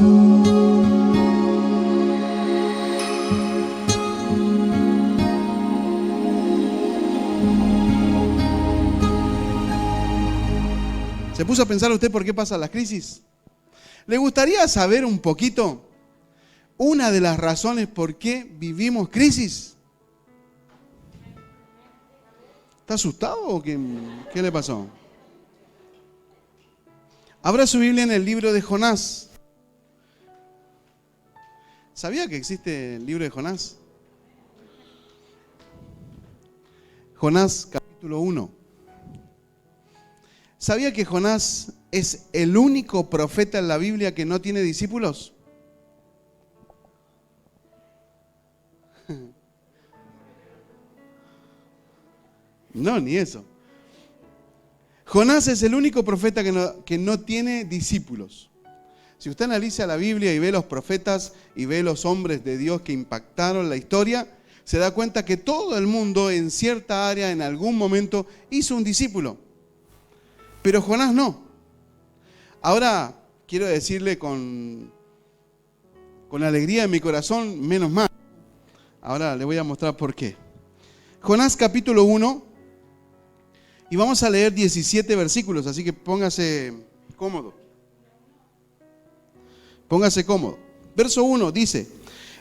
¿Se puso a pensar usted por qué pasan las crisis? ¿Le gustaría saber un poquito una de las razones por qué vivimos crisis? ¿Está asustado o qué le pasó? Abra su Biblia en el libro de Jonás. ¿Sabía que existe el libro de Jonás? Jonás capítulo 1. ¿Sabía que Jonás es el único profeta en la Biblia que no tiene discípulos? No, ni eso. Jonás es el único profeta que no tiene discípulos. Si usted analiza la Biblia y ve los profetas y ve los hombres de Dios que impactaron la historia, se da cuenta que todo el mundo en cierta área, en algún momento, hizo un discípulo. Pero Jonás no. Ahora quiero decirle con alegría en mi corazón, menos mal. Ahora le voy a mostrar por qué. Jonás capítulo 1, y vamos a leer 17 versículos, así que póngase cómodo. Póngase cómodo. Verso 1 dice: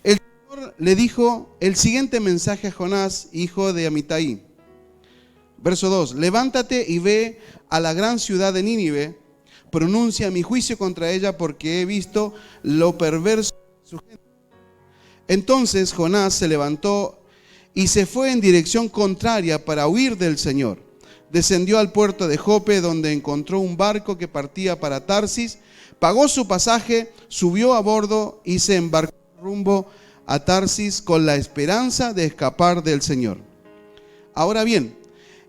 el Señor le dijo el siguiente mensaje a Jonás, hijo de Amitai. Verso 2: levántate y ve a la gran ciudad de Nínive, pronuncia mi juicio contra ella porque he visto lo perverso de su gente. Entonces Jonás se levantó y se fue en dirección contraria para huir del Señor. Descendió al puerto de Jope, donde encontró un barco que partía para Tarsis, pagó su pasaje, subió a bordo y se embarcó rumbo a Tarsis con la esperanza de escapar del Señor. Ahora bien,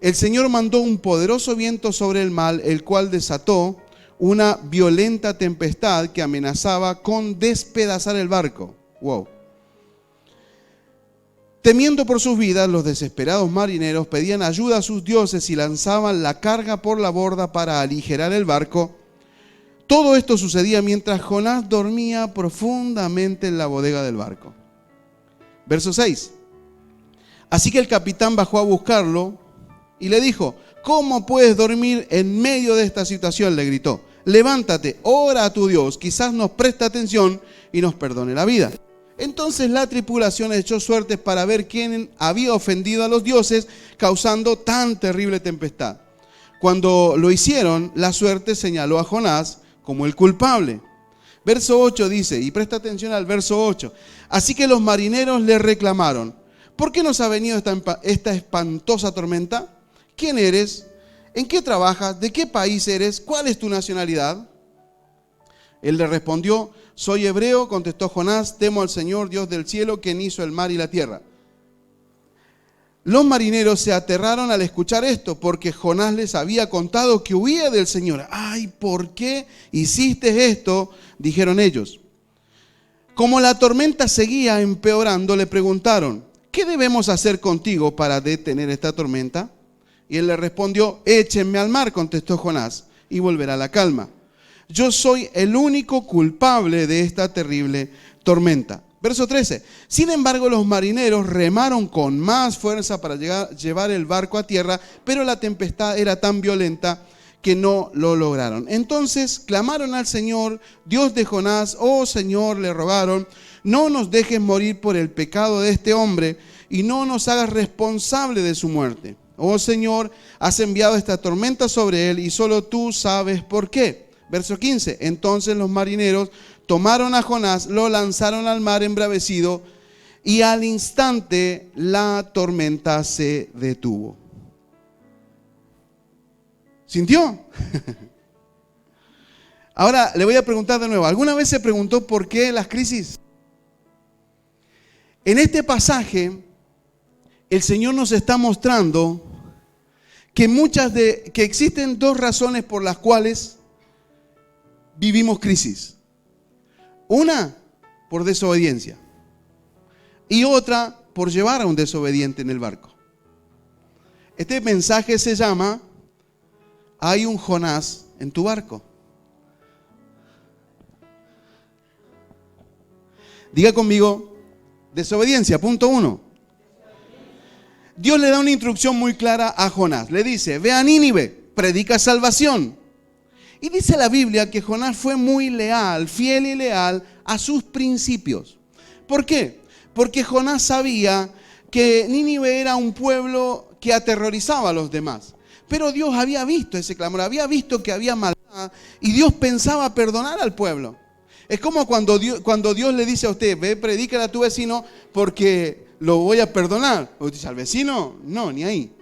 el Señor mandó un poderoso viento sobre el mar, el cual desató una violenta tempestad que amenazaba con despedazar el barco. Wow. Temiendo por sus vidas, los desesperados marineros pedían ayuda a sus dioses y lanzaban la carga por la borda para aligerar el barco. Todo esto sucedía mientras Jonás dormía profundamente en la bodega del barco. Verso 6. Así que el capitán bajó a buscarlo y le dijo: ¿cómo puedes dormir en medio de esta situación?, le gritó. Levántate, ora a tu Dios, quizás nos preste atención y nos perdone la vida. Entonces la tripulación echó suertes para ver quién había ofendido a los dioses, causando tan terrible tempestad. Cuando lo hicieron, la suerte señaló a Jonás como el culpable. Verso 8 dice, y presta atención al verso 8: así que los marineros le reclamaron: ¿por qué nos ha venido esta espantosa tormenta? ¿Quién eres? ¿En qué trabajas? ¿De qué país eres? ¿Cuál es tu nacionalidad? Él le respondió: soy hebreo, contestó Jonás, temo al Señor, Dios del cielo, quien hizo el mar y la tierra. Los marineros se aterraron al escuchar esto, porque Jonás les había contado que huía del Señor. ¡Ay, ¿por qué hiciste esto?, dijeron ellos. Como la tormenta seguía empeorando, le preguntaron: ¿qué debemos hacer contigo para detener esta tormenta? Y él le respondió: échenme al mar, contestó Jonás, y volverá la calma. Yo soy el único culpable de esta terrible tormenta. Verso 13. Sin embargo, los marineros remaron con más fuerza para llevar el barco a tierra, pero la tempestad era tan violenta que no lo lograron. Entonces clamaron al Señor, Dios de Jonás. Oh Señor, le rogaron: no nos dejes morir por el pecado de este hombre y no nos hagas responsable de su muerte. Oh Señor, has enviado esta tormenta sobre él y solo tú sabes por qué. Verso 15. Entonces los marineros tomaron a Jonás, lo lanzaron al mar embravecido y al instante la tormenta se detuvo. ¿Sintió? Ahora le voy a preguntar de nuevo. ¿Alguna vez se preguntó por qué las crisis? En este pasaje, el Señor nos está mostrando que existen dos razones por las cuales vivimos crisis. Una, por desobediencia, y otra, por llevar a un desobediente en el barco. Este mensaje se llama: hay un Jonás en tu barco. Diga conmigo, desobediencia, punto 1. Dios le da una instrucción muy clara a Jonás. Le dice, ve a Nínive, predica salvación. Y dice la Biblia que Jonás fue muy leal, fiel y leal a sus principios. ¿Por qué? Porque Jonás sabía que Nínive era un pueblo que aterrorizaba a los demás. Pero Dios había visto ese clamor, había visto que había maldad y Dios pensaba perdonar al pueblo. Es como cuando Dios le dice a usted, ve, predícale a tu vecino porque lo voy a perdonar. O dice, al vecino, no, ni ahí.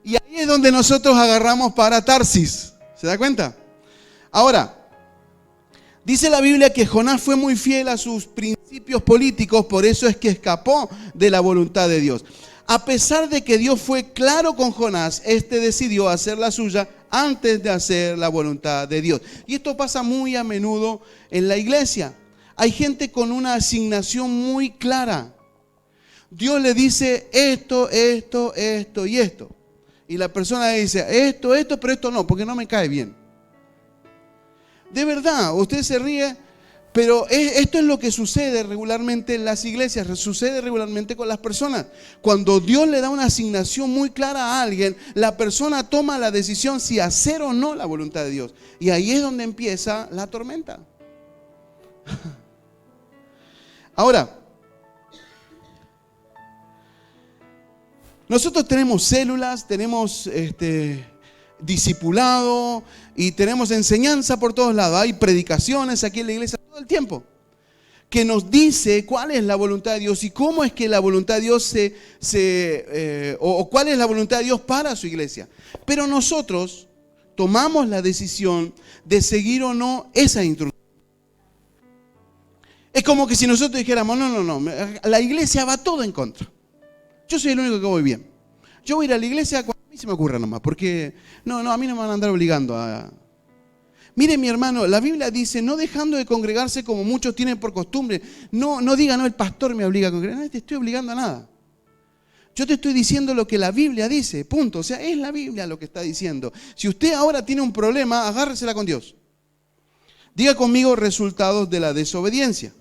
Y ahí es donde nosotros agarramos para Tarsis. ¿Se da cuenta? Ahora, dice la Biblia que Jonás fue muy fiel a sus principios políticos, por eso es que escapó de la voluntad de Dios. A pesar de que Dios fue claro con Jonás, este decidió hacer la suya antes de hacer la voluntad de Dios. Y esto pasa muy a menudo en la iglesia. Hay gente con una asignación muy clara. Dios le dice esto, esto, esto y esto. Y la persona dice esto, pero esto no, porque no me cae bien. De verdad, usted se ríe, pero esto es lo que sucede regularmente en las iglesias, sucede regularmente con las personas. Cuando Dios le da una asignación muy clara a alguien, la persona toma la decisión si hacer o no la voluntad de Dios. Y ahí es donde empieza la tormenta. Ahora, nosotros tenemos células, tenemos discipulado y tenemos enseñanza por todos lados. Hay predicaciones aquí en la iglesia todo el tiempo que nos dice cuál es la voluntad de Dios y cómo es que la voluntad de Dios o cuál es la voluntad de Dios para su iglesia. Pero nosotros tomamos la decisión de seguir o no esa instrucción. Es como que si nosotros dijéramos, no, la iglesia va todo en contra. Yo soy el único que voy bien. Yo voy a ir a la iglesia cuando a mí se me ocurra nomás, porque a mí no me van a andar obligando a... Mire, mi hermano, la Biblia dice, no dejando de congregarse como muchos tienen por costumbre. No diga, el pastor me obliga a congregar. No te estoy obligando a nada. Yo te estoy diciendo lo que la Biblia dice, punto. O sea, es la Biblia lo que está diciendo. Si usted ahora tiene un problema, agárresela con Dios. Diga conmigo resultados de la desobediencia.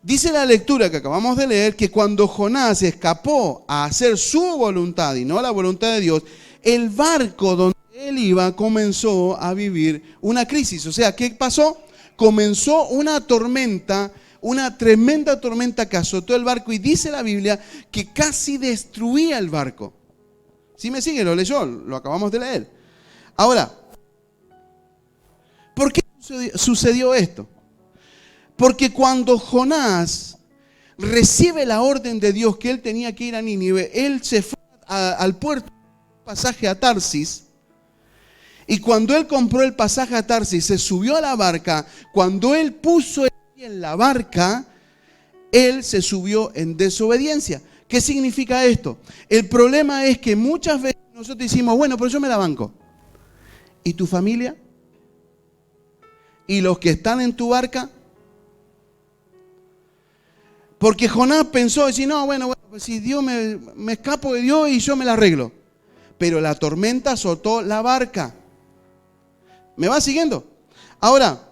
Dice la lectura que acabamos de leer que cuando Jonás escapó a hacer su voluntad y no la voluntad de Dios, el barco donde él iba comenzó a vivir una crisis. O sea, ¿qué pasó? Comenzó una tormenta, una tremenda tormenta que azotó el barco y dice la Biblia que casi destruía el barco. ¿Sí me sigue? Lo leyó, lo acabamos de leer. Ahora, ¿por qué sucedió esto? Porque cuando Jonás recibe la orden de Dios que él tenía que ir a Nínive, él se fue al puerto, pasaje a Tarsis, y cuando él compró el pasaje a Tarsis, se subió a la barca. Cuando él puso el pie en la barca, él se subió en desobediencia. ¿Qué significa esto? El problema es que muchas veces nosotros decimos, bueno, pero yo me la banco. ¿Y tu familia? ¿Y los que están en tu barca? Porque Jonás pensó, decir, pues si Dios me escapo de Dios y yo me la arreglo. Pero la tormenta azotó la barca. ¿Me va siguiendo? Ahora,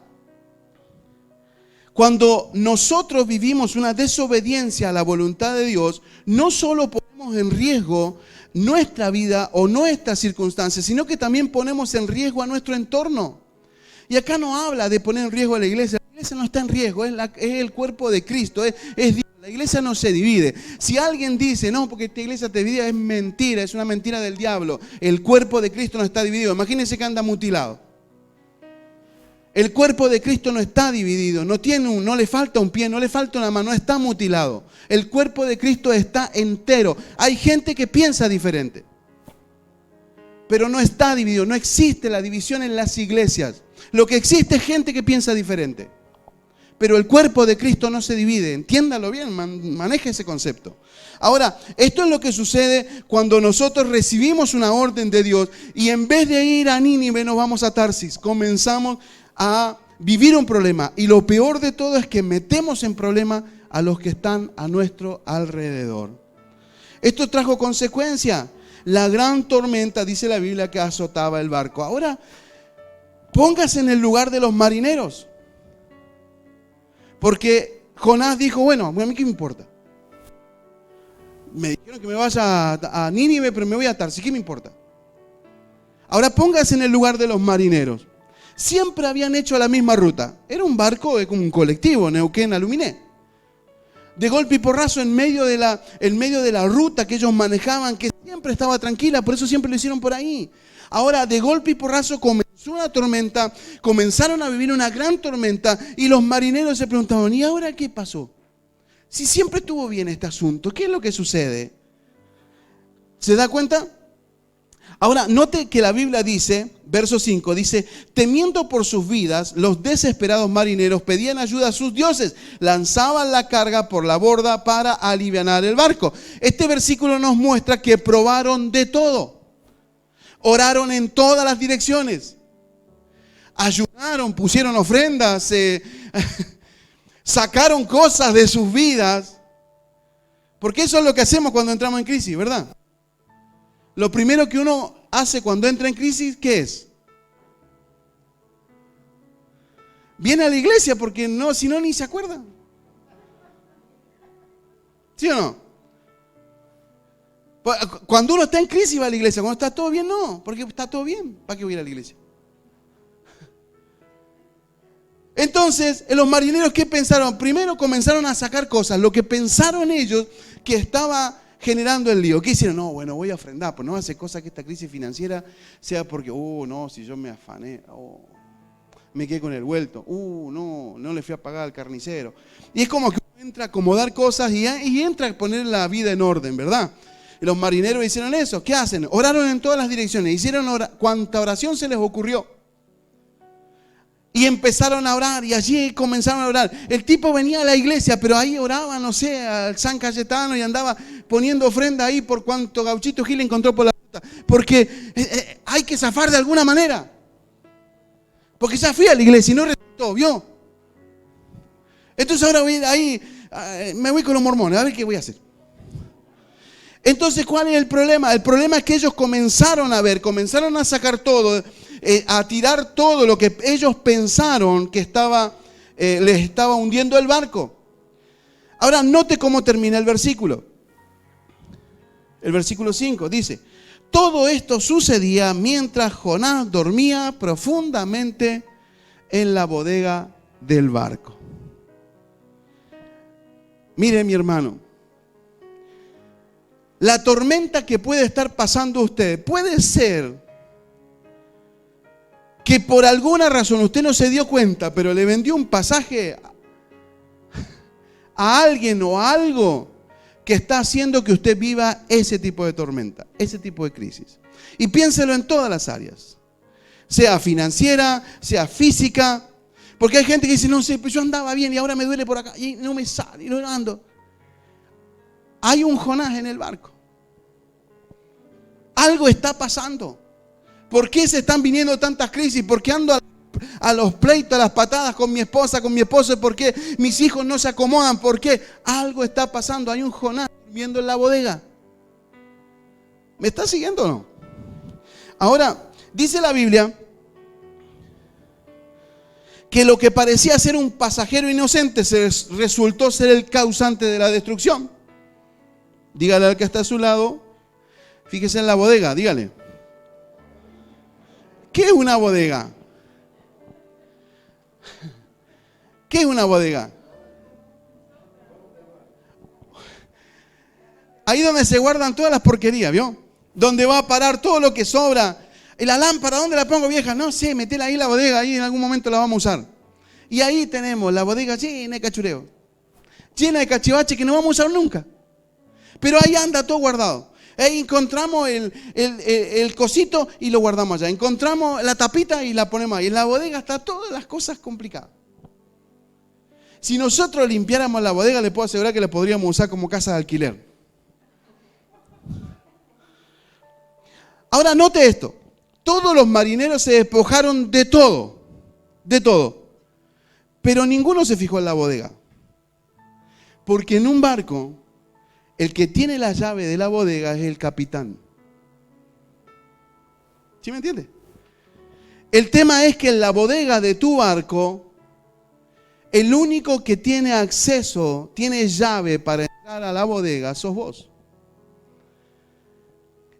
cuando nosotros vivimos una desobediencia a la voluntad de Dios, no solo ponemos en riesgo nuestra vida o nuestras circunstancias, sino que también ponemos en riesgo a nuestro entorno. Y acá no habla de poner en riesgo a la iglesia. La iglesia no está en riesgo, es el cuerpo de Cristo, es Dios. La iglesia no se divide. Si alguien dice, no, porque esta iglesia te divide, es mentira, es una mentira del diablo. El cuerpo de Cristo no está dividido. Imagínense que anda mutilado. El cuerpo de Cristo no está dividido, no le falta un pie, no le falta una mano, no está mutilado. El cuerpo de Cristo está entero. Hay gente que piensa diferente, pero no está dividido, no existe la división en las iglesias. Lo que existe es gente que piensa diferente. Pero el cuerpo de Cristo no se divide, entiéndalo bien, maneje ese concepto. Ahora, esto es lo que sucede cuando nosotros recibimos una orden de Dios y en vez de ir a Nínive nos vamos a Tarsis. Comenzamos a vivir un problema y lo peor de todo es que metemos en problema a los que están a nuestro alrededor. Esto trajo consecuencia. La gran tormenta, dice la Biblia, que azotaba el barco. Ahora, póngase en el lugar de los marineros. Porque Jonás dijo, bueno, a mí qué me importa. Me dijeron que me vaya a Nínive, pero me voy a Tarsis, ¿qué me importa? Ahora póngase en el lugar de los marineros. Siempre habían hecho la misma ruta. Era un barco como un colectivo, Neuquén a Luminé. De golpe y porrazo en medio de la ruta que ellos manejaban, que siempre estaba tranquila, por eso siempre lo hicieron por ahí. Ahora, de golpe y porrazo comenzó una tormenta, comenzaron a vivir una gran tormenta y los marineros se preguntaban, ¿y ahora qué pasó? Si siempre estuvo bien este asunto, ¿qué es lo que sucede? ¿Se da cuenta? Ahora, note que la Biblia dice, verso 5, dice, temiendo por sus vidas, los desesperados marineros pedían ayuda a sus dioses, lanzaban la carga por la borda para alivianar el barco. Este versículo nos muestra que probaron de todo. Oraron en todas las direcciones. Ayunaron, pusieron ofrendas, sacaron cosas de sus vidas. Porque eso es lo que hacemos cuando entramos en crisis, ¿verdad? Lo primero que uno hace cuando entra en crisis, ¿qué es? Viene a la iglesia porque no, si no ni se acuerda. ¿Sí o no? Cuando uno está en crisis va a la iglesia. Cuando está todo bien, no. Porque está todo bien. ¿Para qué voy a ir a la iglesia? Entonces, los marineros, ¿qué pensaron? Primero comenzaron a sacar cosas. Lo que pensaron ellos que estaba generando el lío. ¿Qué hicieron? No, bueno, voy a ofrendar. Pues no hace cosa que esta crisis financiera sea porque, no, si yo me afané, me quedé con el vuelto. No le fui a pagar al carnicero. Y es como que uno entra a acomodar cosas y entra a poner la vida en orden, ¿verdad? Y los marineros hicieron eso. ¿Qué hacen? Oraron en todas las direcciones. Hicieron cuanta oración se les ocurrió. Y empezaron a orar y allí comenzaron a orar. El tipo venía a la iglesia, pero ahí oraba, no sé, al San Cayetano y andaba poniendo ofrenda ahí por cuanto gauchito Gil encontró por la ruta. Porque hay que zafar de alguna manera. Porque ya fui a la iglesia y no resultó, ¿vio? Entonces ahora voy ahí, me voy con los mormones, a ver qué voy a hacer. Entonces, ¿cuál es el problema? El problema es que ellos comenzaron a ver, comenzaron a sacar todo, a tirar todo lo que ellos pensaron que les estaba hundiendo el barco. Ahora, note cómo termina el versículo. El versículo 5 dice, todo esto sucedía mientras Jonás dormía profundamente en la bodega del barco. Mire, mi hermano, la tormenta que puede estar pasando usted puede ser que por alguna razón usted no se dio cuenta, pero le vendió un pasaje a alguien o a algo que está haciendo que usted viva ese tipo de tormenta, ese tipo de crisis. Y piénselo en todas las áreas, sea financiera, sea física, porque hay gente que dice, no sé, pues yo andaba bien y ahora me duele por acá y no me sale y no ando. Hay un Jonás en el barco. Algo está pasando. ¿Por qué se están viniendo tantas crisis? ¿Por qué ando a los pleitos, a las patadas con mi esposa, con mi esposo? ¿Por qué mis hijos no se acomodan? ¿Por qué? Algo está pasando. Hay un Jonás durmiendo en la bodega. ¿Me está siguiendo o no? Ahora, dice la Biblia que lo que parecía ser un pasajero inocente resultó ser el causante de la destrucción. Dígale al que está a su lado, fíjese en la bodega, dígale. ¿Qué es una bodega? ¿Qué es una bodega? Ahí donde se guardan todas las porquerías, ¿vio? Donde va a parar todo lo que sobra. ¿Y la lámpara dónde la pongo, vieja? No sé, metela ahí en la bodega, ahí en algún momento la vamos a usar. Y ahí tenemos la bodega llena de cachureo, llena de cachivache que no vamos a usar nunca. Pero ahí anda todo guardado. Ahí encontramos el cosito y lo guardamos allá. Encontramos la tapita y la ponemos ahí. En la bodega está todas las cosas complicadas. Si nosotros limpiáramos la bodega, le puedo asegurar que la podríamos usar como casa de alquiler. Ahora note esto. Todos los marineros se despojaron de todo. De todo. Pero ninguno se fijó en la bodega. Porque en un barco, el que tiene la llave de la bodega es el capitán. ¿Sí me entiende? El tema es que en la bodega de tu barco, el único que tiene acceso, tiene llave para entrar a la bodega, sos vos.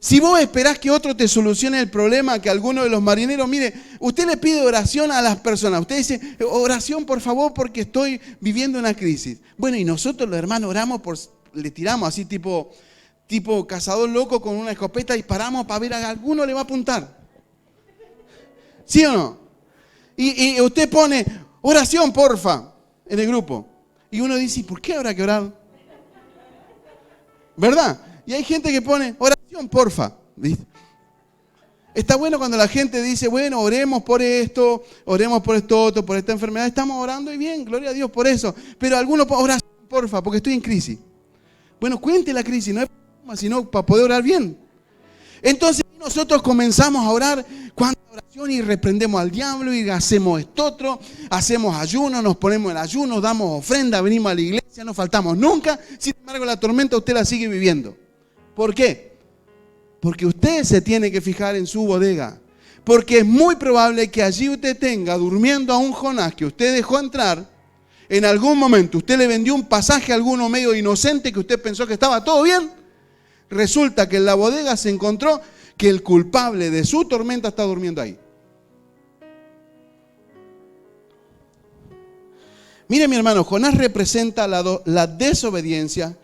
Si vos esperás que otro te solucione el problema, que alguno de los marineros, mire, usted le pide oración a las personas. Usted dice, oración por favor porque estoy viviendo una crisis. Bueno, y nosotros los hermanos oramos, le tiramos así tipo cazador loco con una escopeta y paramos para ver a alguno le va a apuntar. ¿Sí o no? Y usted pone, oración porfa, en el grupo. Y uno dice, ¿por qué habrá que orar? ¿Verdad? Y hay gente que pone, oración porfa. ¿Viste? Está bueno cuando la gente dice, bueno, oremos por esto otro, por esta enfermedad. Estamos orando y bien, gloria a Dios por eso. Pero algunos ponen, oración porfa, porque estoy en crisis. Bueno, cuente la crisis, no es problema, sino para poder orar bien. Entonces nosotros comenzamos a orar, cuánta oración, y reprendemos al diablo y hacemos esto otro, hacemos ayuno, nos ponemos en ayuno, damos ofrenda, venimos a la iglesia, no faltamos nunca. Sin embargo, la tormenta usted la sigue viviendo. ¿Por qué? Porque usted se tiene que fijar en su bodega. Porque es muy probable que allí usted tenga durmiendo a un Jonás que usted dejó entrar. En algún momento usted le vendió un pasaje a alguno medio inocente que usted pensó que estaba todo bien. Resulta que en la bodega se encontró que el culpable de su tormenta está durmiendo ahí. Mire, mi hermano, Jonás representa la desobediencia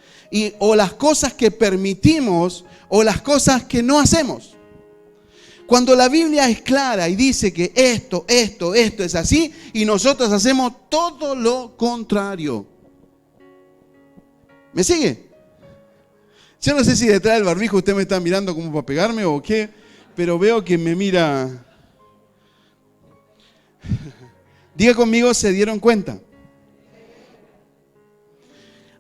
o las cosas que permitimos o las cosas que no hacemos. Cuando la Biblia es clara y dice que esto es así y nosotros hacemos todo lo contrario. ¿Me sigue? Yo no sé si detrás del barbijo usted me está mirando como para pegarme o qué, pero veo que me mira. Diga conmigo, se dieron cuenta.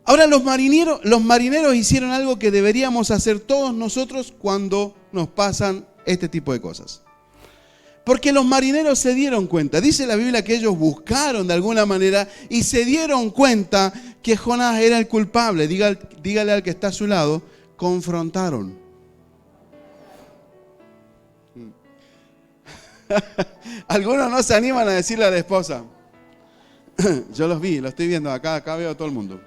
Ahora los marineros hicieron algo que deberíamos hacer todos nosotros cuando nos pasan este tipo de cosas. Porque los marineros se dieron cuenta. Dice la Biblia que ellos buscaron de alguna manera y se dieron cuenta que Jonás era el culpable. Dígale al que está a su lado, confrontaron. Algunos no se animan a decirle a la esposa. Yo los vi, lo estoy viendo acá veo a todo el mundo.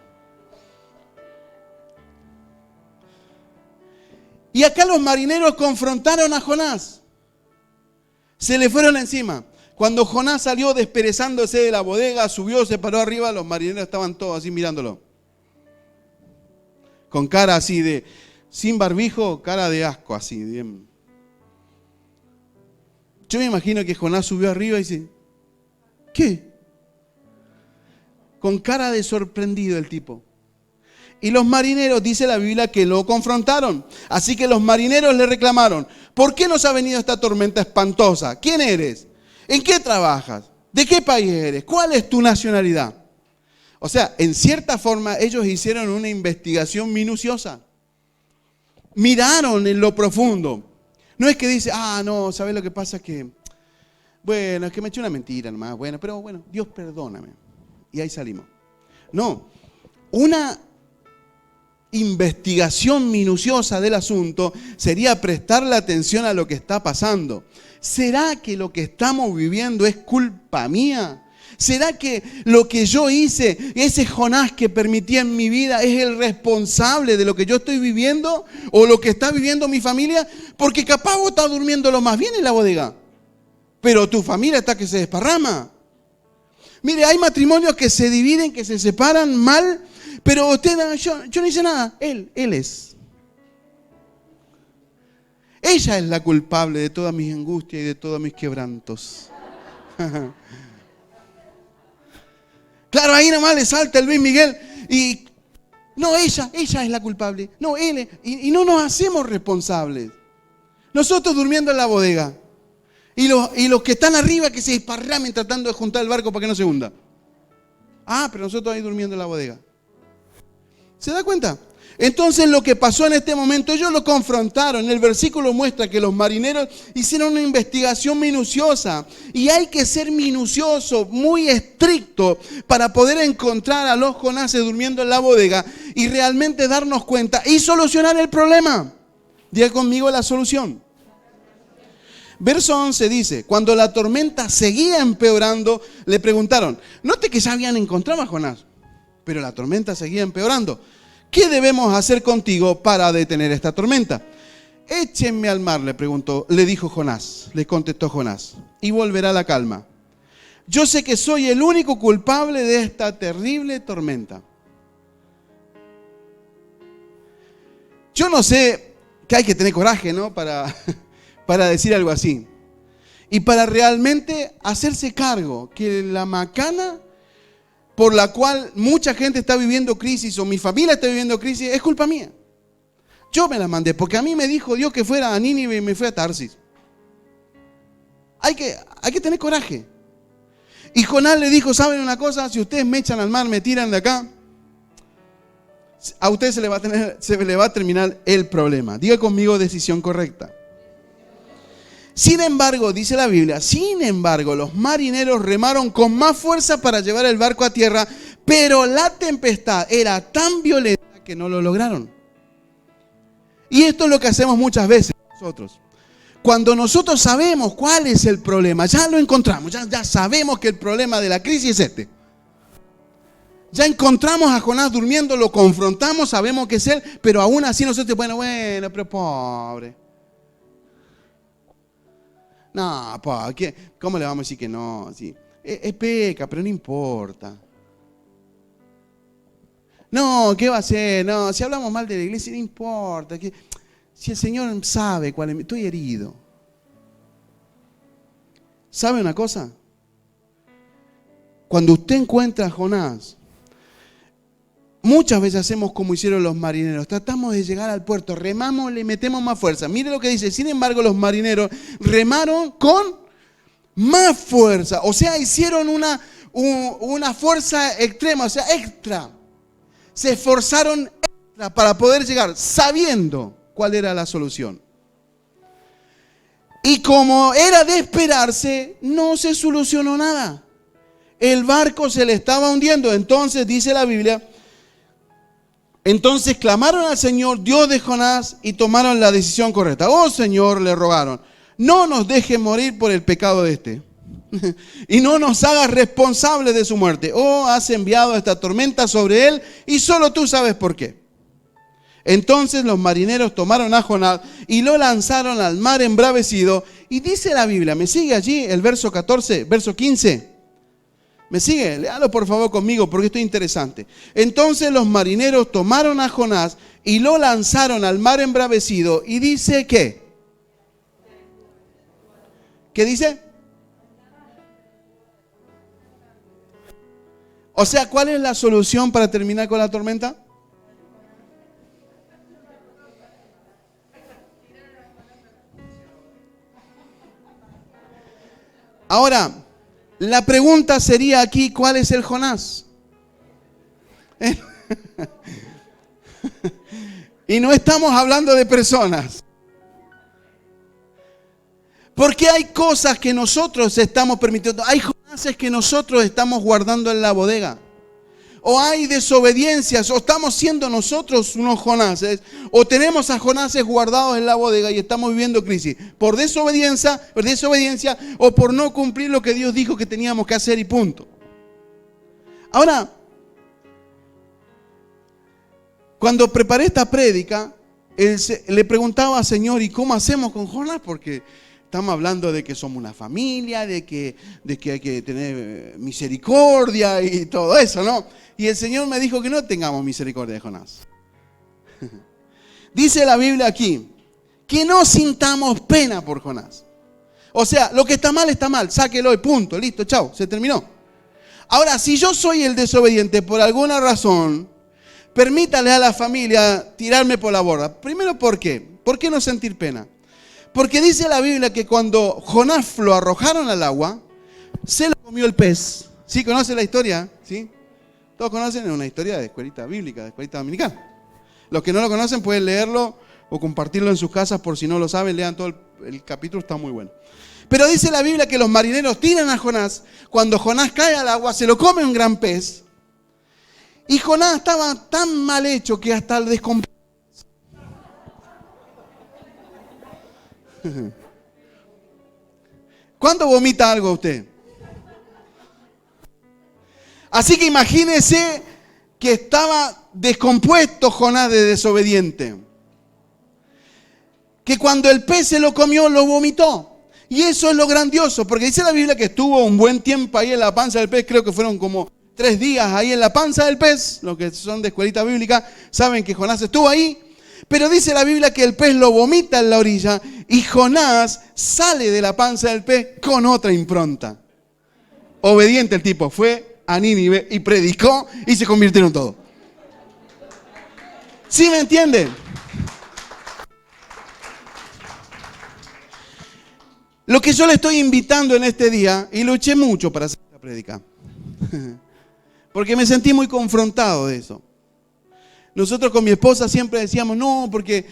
Y acá los marineros confrontaron a Jonás. Se le fueron encima. Cuando Jonás salió desperezándose de la bodega, subió, se paró arriba, los marineros estaban todos así mirándolo. Con cara así de, sin barbijo, cara de asco así. Bien. Yo me imagino que Jonás subió arriba y dice, ¿qué? Con cara de sorprendido el tipo. Y los marineros, dice la Biblia, que lo confrontaron. Así que los marineros le reclamaron, ¿por qué nos ha venido esta tormenta espantosa? ¿Quién eres? ¿En qué trabajas? ¿De qué país eres? ¿Cuál es tu nacionalidad? O sea, en cierta forma ellos hicieron una investigación minuciosa. Miraron en lo profundo. No es que dice, no, ¿sabes lo que pasa? Es que me eché una mentira nomás. Pero Dios perdóname. Y ahí salimos. No, una investigación minuciosa del asunto sería prestarle atención a lo que está pasando. ¿Será que lo que estamos viviendo es culpa mía? ¿Será que lo que yo hice, ese Jonás que permití en mi vida, es el responsable de lo que yo estoy viviendo o lo que está viviendo mi familia? Porque capaz vos estás durmiendo lo más bien en la bodega, pero tu familia está que se desparrama. Mire, hay matrimonios que se dividen, que se separan mal, pero yo no hice nada, él es. Ella es la culpable de todas mis angustias y de todos mis quebrantos. Claro, ahí nomás le salta el Luis Miguel y no, ella es la culpable. No, él. Y no nos hacemos responsables. Nosotros durmiendo en la bodega. Y los que están arriba que se desparramen tratando de juntar el barco para que no se hunda. Pero nosotros ahí durmiendo en la bodega. ¿Se da cuenta? Entonces lo que pasó en este momento, ellos lo confrontaron. El versículo muestra que los marineros hicieron una investigación minuciosa. Y hay que ser minucioso, muy estricto, para poder encontrar a los Jonases durmiendo en la bodega y realmente darnos cuenta y solucionar el problema. Diga conmigo la solución. Verso 11 dice, cuando la tormenta seguía empeorando, le preguntaron, note que ya habían encontrado a Jonás, pero la tormenta seguía empeorando. ¿Qué debemos hacer contigo para detener esta tormenta? Échenme al mar, le dijo Jonás, le contestó Jonás, y volverá la calma. Yo sé que soy el único culpable de esta terrible tormenta. Yo no sé, que hay que tener coraje, ¿no? Para decir algo así. Y para realmente hacerse cargo que la macana por la cual mucha gente está viviendo crisis o mi familia está viviendo crisis es culpa mía. Yo me la mandé porque a mí me dijo Dios que fuera a Nínive y me fui a Tarsis. Hay que tener coraje. Y Jonás le dijo, ¿saben una cosa? Si ustedes me echan al mar, me tiran de acá, a ustedes se le va a terminar el problema. Diga conmigo, decisión correcta. Sin embargo, dice la Biblia, sin embargo, los marineros remaron con más fuerza para llevar el barco a tierra, pero la tempestad era tan violenta que no lo lograron. Y esto es lo que hacemos muchas veces nosotros. Cuando nosotros sabemos cuál es el problema, ya lo encontramos, ya sabemos que el problema de la crisis es este. Ya encontramos a Jonás durmiendo, lo confrontamos, sabemos que es él, pero aún así nosotros, bueno, pero pobre. No, ¿cómo le vamos a decir que no? Sí, es peca, pero no importa. No, ¿qué va a hacer? No, si hablamos mal de la iglesia, no importa. Si el Señor sabe cuál es, estoy herido. ¿Sabe una cosa? Cuando usted encuentra a Jonás, muchas veces hacemos como hicieron los marineros. Tratamos de llegar al puerto, remamos, le metemos más fuerza. Mire lo que dice. Sin embargo, los marineros remaron con más fuerza. O sea, hicieron una fuerza extrema, o sea, extra. Se esforzaron extra para poder llegar, sabiendo cuál era la solución. Y como era de esperarse, no se solucionó nada. El barco se le estaba hundiendo. Entonces, dice la Biblia, entonces clamaron al Señor, Dios de Jonás, y tomaron la decisión correcta. Oh Señor, le rogaron, no nos dejes morir por el pecado de este. Y no nos hagas responsables de su muerte. Oh, has enviado esta tormenta sobre él y solo tú sabes por qué. Entonces los marineros tomaron a Jonás y lo lanzaron al mar embravecido. Y dice la Biblia, ¿me sigue allí el verso 14, verso 15? ¿Me sigue? Léalo por favor conmigo porque esto es interesante. Entonces los marineros tomaron a Jonás y lo lanzaron al mar embravecido. Y dice ¿qué? ¿Qué dice? O sea, ¿cuál es la solución para terminar con la tormenta? Ahora, la pregunta sería aquí, ¿cuál es el Jonás? Y no estamos hablando de personas. Porque hay cosas que nosotros estamos permitiendo. Hay Jonases que nosotros estamos guardando en la bodega. O hay desobediencias, o estamos siendo nosotros unos Jonases, o tenemos a Jonases guardados en la bodega y estamos viviendo crisis. Por desobediencia o por no cumplir lo que Dios dijo que teníamos que hacer y punto. Ahora, cuando preparé esta prédica, le preguntaba al Señor, ¿y cómo hacemos con Jonás? Porque estamos hablando de que somos una familia, de que hay que tener misericordia y todo eso, ¿no? Y el Señor me dijo que no tengamos misericordia de Jonás. Dice la Biblia aquí, que no sintamos pena por Jonás. O sea, lo que está mal, sáquelo y punto, listo, chao, se terminó. Ahora, si yo soy el desobediente por alguna razón, permítale a la familia tirarme por la borda. Primero, ¿por qué? ¿Por qué no sentir pena? Porque dice la Biblia que cuando Jonás lo arrojaron al agua, se lo comió el pez. ¿Sí conoce la historia? ¿Sí? Todos conocen, es una historia de escuelita bíblica, de escuelita dominical. Los que no lo conocen pueden leerlo o compartirlo en sus casas por si no lo saben, lean todo el capítulo, está muy bueno. Pero dice la Biblia que los marineros tiran a Jonás, cuando Jonás cae al agua se lo come un gran pez y Jonás estaba tan mal hecho que hasta el descompuesto. ¿Cuándo vomita algo usted? Así que imagínese que estaba descompuesto Jonás de desobediente. Que cuando el pez se lo comió, lo vomitó. Y eso es lo grandioso, porque dice la Biblia que estuvo un buen tiempo ahí en la panza del pez, creo que fueron como 3 días ahí en la panza del pez. Los que son de escuelita bíblica saben que Jonás estuvo ahí. Pero dice la Biblia que el pez lo vomita en la orilla y Jonás sale de la panza del pez con otra impronta. Obediente el tipo, fue a Nínive y predicó y se convirtieron todos. ¿Sí me entienden? Lo que yo le estoy invitando en este día, y luché mucho para hacer esta prédica, porque me sentí muy confrontado de eso. Nosotros con mi esposa siempre decíamos, no, porque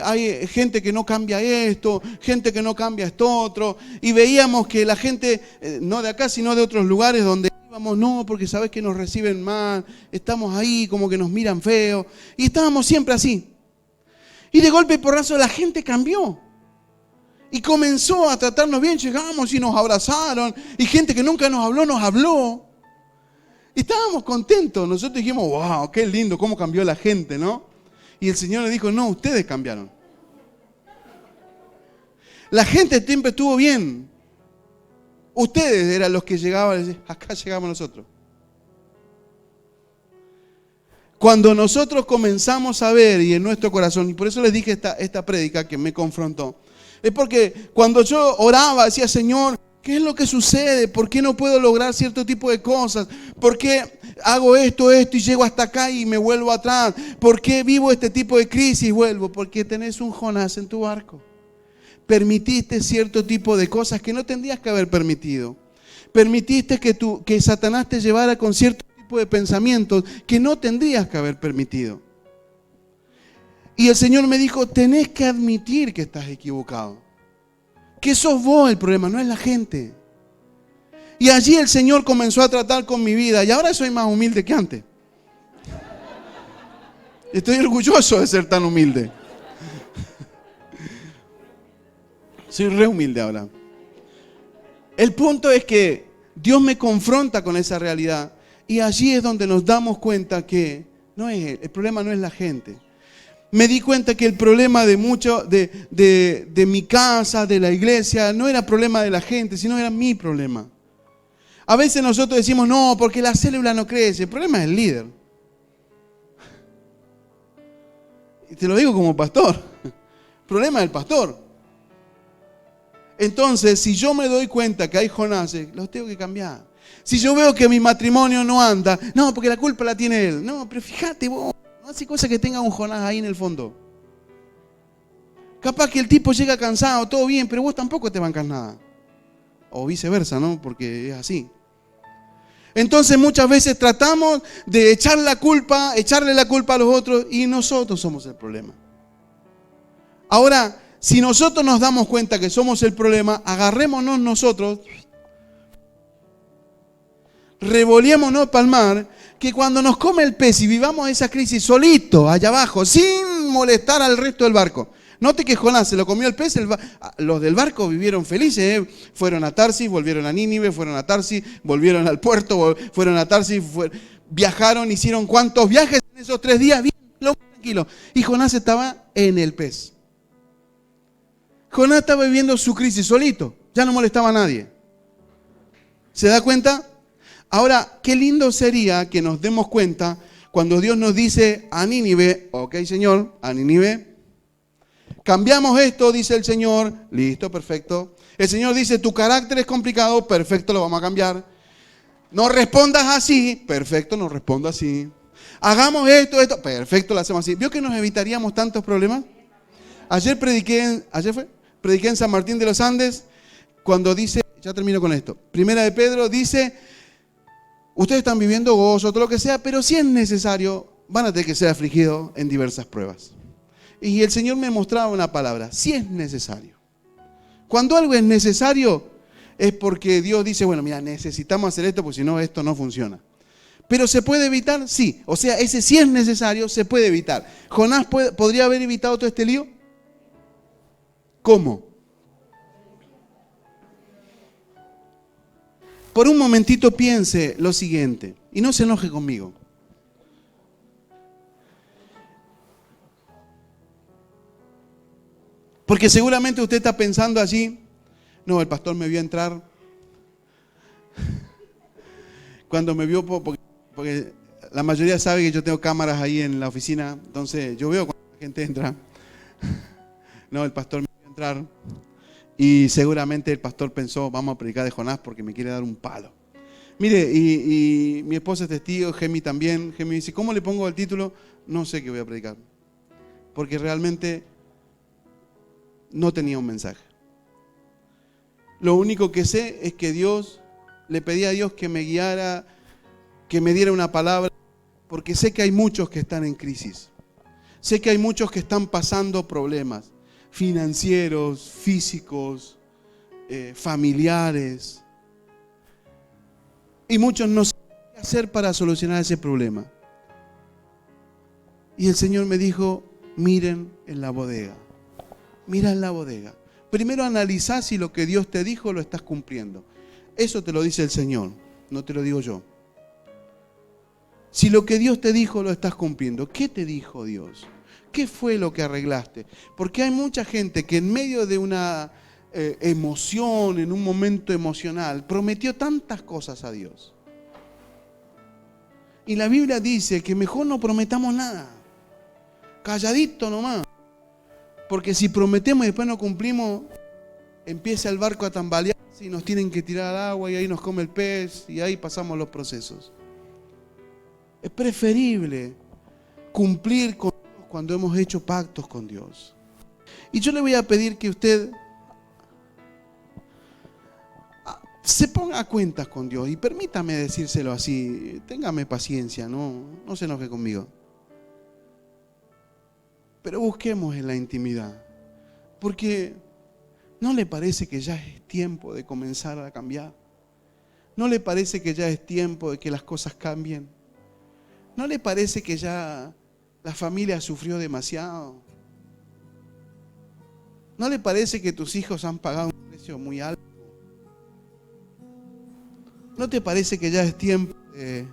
hay gente que no cambia esto, gente que no cambia esto otro, y veíamos que la gente, no de acá, sino de otros lugares donde íbamos, no, porque sabes que nos reciben mal, estamos ahí como que nos miran feo, y estábamos siempre así. Y de golpe y porrazo la gente cambió. Y comenzó a tratarnos bien, llegamos y nos abrazaron, y gente que nunca nos habló. Y estábamos contentos, nosotros dijimos, wow, qué lindo, cómo cambió la gente, ¿no? Y el Señor le dijo, no, ustedes cambiaron. La gente siempre estuvo bien. Ustedes eran los que llegaban y decían, acá llegamos nosotros. Cuando nosotros comenzamos a ver, y en nuestro corazón, y por eso les dije esta prédica que me confrontó, es porque cuando yo oraba, decía, Señor, ¿qué es lo que sucede? ¿Por qué no puedo lograr cierto tipo de cosas? ¿Por qué hago esto y llego hasta acá y me vuelvo atrás? ¿Por qué vivo este tipo de crisis y vuelvo? Porque tenés un Jonás en tu barco. Permitiste cierto tipo de cosas que no tendrías que haber permitido. Permitiste que Satanás te llevara con cierto tipo de pensamientos que no tendrías que haber permitido. Y el Señor me dijo, tenés que admitir que estás equivocado. Que sos vos el problema, no es la gente. Y allí el Señor comenzó a tratar con mi vida. Y ahora soy más humilde que antes. Estoy orgulloso de ser tan humilde. Soy re humilde ahora. El punto es que Dios me confronta con esa realidad. Y allí es donde nos damos cuenta que el problema no es la gente. Me di cuenta que el problema de mi casa, de la iglesia, no era problema de la gente, sino era mi problema. A veces nosotros decimos, no, porque la célula no crece. El problema es el líder. Y te lo digo como pastor. El problema es el pastor. Entonces, si yo me doy cuenta que hay Jonases, los tengo que cambiar. Si yo veo que mi matrimonio no anda, no, porque la culpa la tiene él. No, pero fíjate vos. No hace cosa que tenga un Jonás ahí en el fondo. Capaz que el tipo llega cansado, todo bien, pero vos tampoco te bancas nada. O viceversa, ¿no? Porque es así. Entonces muchas veces tratamos de echarle la culpa a los otros y nosotros somos el problema. Ahora, si nosotros nos damos cuenta que somos el problema, agarrémonos nosotros, revoleémonos para el mar, que cuando nos come el pez y vivamos esa crisis solito, allá abajo, sin molestar al resto del barco. Note que Jonás se lo comió el pez, los del barco vivieron felices, fueron a Tarsis, volvieron a Nínive, fueron a Tarsis, volvieron al puerto, fueron a Tarsis, viajaron, hicieron cuántos viajes en esos 3 días, bien, tranquilo. Y Jonás estaba en el pez. Jonás estaba viviendo su crisis solito, ya no molestaba a nadie. ¿Se da cuenta? Ahora, qué lindo sería que nos demos cuenta cuando Dios nos dice a Nínive, ok Señor, a Nínive, cambiamos esto, dice el Señor, listo, perfecto. El Señor dice, tu carácter es complicado, perfecto, lo vamos a cambiar. No respondas así, perfecto, no respondo así. Hagamos esto, perfecto, lo hacemos así. ¿Vio que nos evitaríamos tantos problemas? Ayer prediqué en San Martín de los Andes, cuando dice, ya termino con esto, Primera de Pedro dice, ustedes están viviendo gozo, todo lo que sea, pero si es necesario, van a tener que ser afligidos en diversas pruebas. Y el Señor me mostraba una palabra, si es necesario. Cuando algo es necesario, es porque Dios dice, bueno, mira, necesitamos hacer esto, porque si no, esto no funciona. ¿Pero se puede evitar? Sí. O sea, ese si es necesario, se puede evitar. ¿Jonás podría haber evitado todo este lío? ¿Cómo? Por un momentito piense lo siguiente, y no se enoje conmigo. Porque seguramente usted está pensando allí, no, el pastor me vio entrar. Cuando me vio, porque la mayoría sabe que yo tengo cámaras ahí en la oficina, entonces yo veo cuando la gente entra. No, el pastor me vio entrar y seguramente el pastor pensó, vamos a predicar de Jonás porque me quiere dar un palo. Mire, y mi esposa es testigo, Gemi también. Gemi dice, ¿cómo le pongo el título? No sé qué voy a predicar, porque realmente no tenía un mensaje. Lo único que sé es que le pedí a Dios que me guiara, que me diera una palabra, porque sé que hay muchos que están en crisis. Sé que hay muchos que están pasando problemas financieros, físicos, familiares. Y muchos no saben qué hacer para solucionar ese problema. Y el Señor me dijo, miren en la bodega. Mira en la bodega. Primero analizá si lo que Dios te dijo lo estás cumpliendo. Eso te lo dice el Señor, no te lo digo yo. Si lo que Dios te dijo lo estás cumpliendo, ¿qué te dijo Dios? ¿Qué fue lo que arreglaste? Porque hay mucha gente que en medio de una emoción, en un momento emocional, prometió tantas cosas a Dios. Y la Biblia dice que mejor no prometamos nada. Calladito nomás. Porque si prometemos y después no cumplimos, empieza el barco a tambalearse y nos tienen que tirar al agua y ahí nos come el pez y ahí pasamos los procesos. Es preferible cumplir con Dios cuando hemos hecho pactos con Dios. Y yo le voy a pedir que usted se ponga a cuentas con Dios y permítame decírselo así, téngame paciencia, no se enoje conmigo. Pero busquemos en la intimidad, porque ¿no le parece que ya es tiempo de comenzar a cambiar? ¿No le parece que ya es tiempo de que las cosas cambien? ¿No le parece que ya la familia sufrió demasiado? ¿No le parece que tus hijos han pagado un precio muy alto? ¿No te parece que ya es tiempo de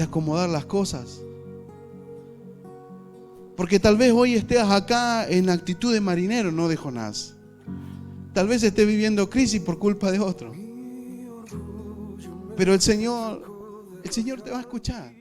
acomodar las cosas? Porque tal vez hoy estés acá en actitud de marinero, no de Jonás. Tal vez estés viviendo crisis por culpa de otro. Pero el Señor te va a escuchar.